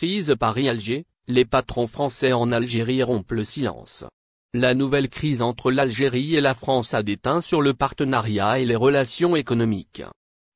crise Paris-Alger, les patrons français en Algérie rompent le silence. La nouvelle crise entre l'Algérie et la France a déteint sur le partenariat et les relations économiques.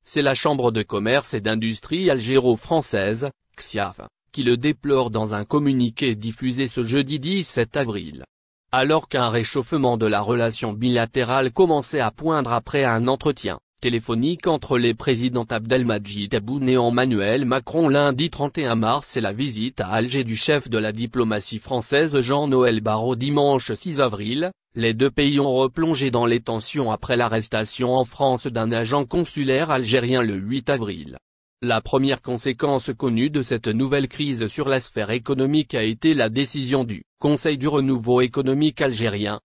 C'est la Chambre de commerce et d'industrie algéro-française, CIAF, qui le déplore dans un communiqué diffusé ce jeudi 17 avril. Alors qu'un réchauffement de la relation bilatérale commençait à poindre après un entretien téléphonique entre les présidents Abdelmadjid Tebboune et Emmanuel Macron lundi 31 mars et la visite à Alger du chef de la diplomatie française Jean-Noël Barrot dimanche 6 avril, les deux pays ont replongé dans les tensions après l'arrestation en France d'un agent consulaire algérien le 8 avril. La première conséquence connue de cette nouvelle crise sur la sphère économique a été la décision du Conseil du renouveau économique algérien,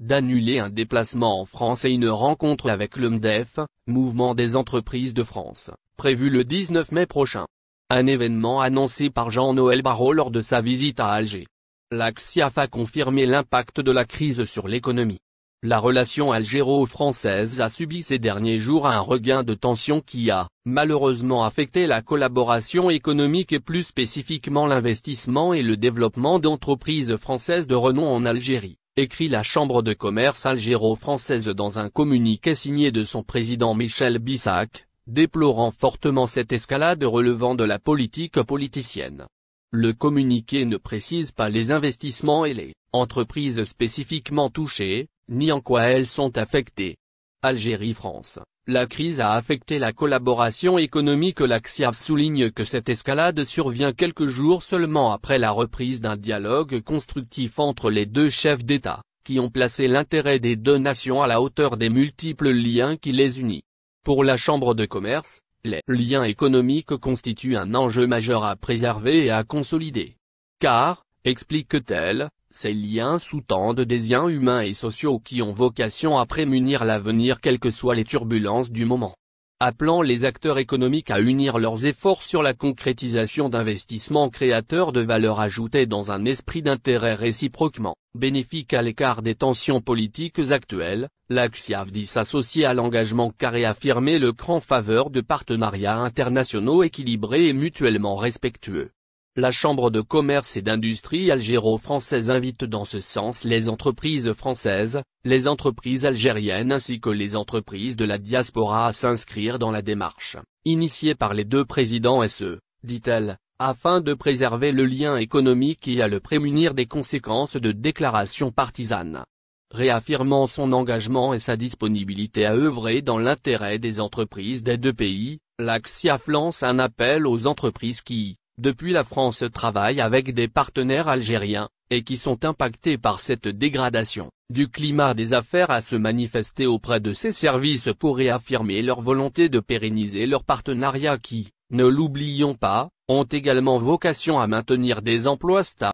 d'annuler un déplacement en France et une rencontre avec le MEDEF, Mouvement des entreprises de France, prévu le 19 mai prochain. Un événement annoncé par Jean-Noël Barrot lors de sa visite à Alger. La CIAF a confirmé l'impact de la crise sur l'économie. La relation algéro-française a subi ces derniers jours un regain de tension qui a, malheureusement affecté la collaboration économique et plus spécifiquement l'investissement et le développement d'entreprises françaises de renom en Algérie, écrit la Chambre de commerce algéro-française dans un communiqué signé de son président Michel Bissac, déplorant fortement cette escalade relevant de la politique politicienne. Le communiqué ne précise pas les investissements et les entreprises spécifiquement touchées, ni en quoi elles sont affectées. Algérie-France. La crise a affecté la collaboration économique. La CIAF souligne que cette escalade survient quelques jours seulement après la reprise d'un dialogue constructif entre les deux chefs d'État, qui ont placé l'intérêt des deux nations à la hauteur des multiples liens qui les unissent. Pour la Chambre de commerce, les liens économiques constituent un enjeu majeur à préserver et à consolider. Car, explique-t-elle, ces liens sous-tendent des liens humains et sociaux qui ont vocation à prémunir l'avenir quelles que soient les turbulences du moment. Appelant les acteurs économiques à unir leurs efforts sur la concrétisation d'investissements créateurs de valeur ajoutée dans un esprit d'intérêt réciproquement bénéfique à l'écart des tensions politiques actuelles, la CIAF dit s'associer à l'engagement qu'a réaffirmé le CRAN en faveur de partenariats internationaux équilibrés et mutuellement respectueux. La Chambre de commerce et d'industrie algéro-française invite dans ce sens les entreprises françaises, les entreprises algériennes ainsi que les entreprises de la diaspora à s'inscrire dans la démarche, initiée par les deux présidents et ce, dit-elle, afin de préserver le lien économique et à le prémunir des conséquences de déclarations partisanes. Réaffirmant son engagement et sa disponibilité à œuvrer dans l'intérêt des entreprises des deux pays, la CIAF lance un appel aux entreprises qui, depuis la France, travaillent avec des partenaires algériens, et qui sont impactés par cette dégradation du climat des affaires à se manifester auprès de ces services pour réaffirmer leur volonté de pérenniser leurs partenariats qui, ne l'oublions pas, ont également vocation à maintenir des emplois stables.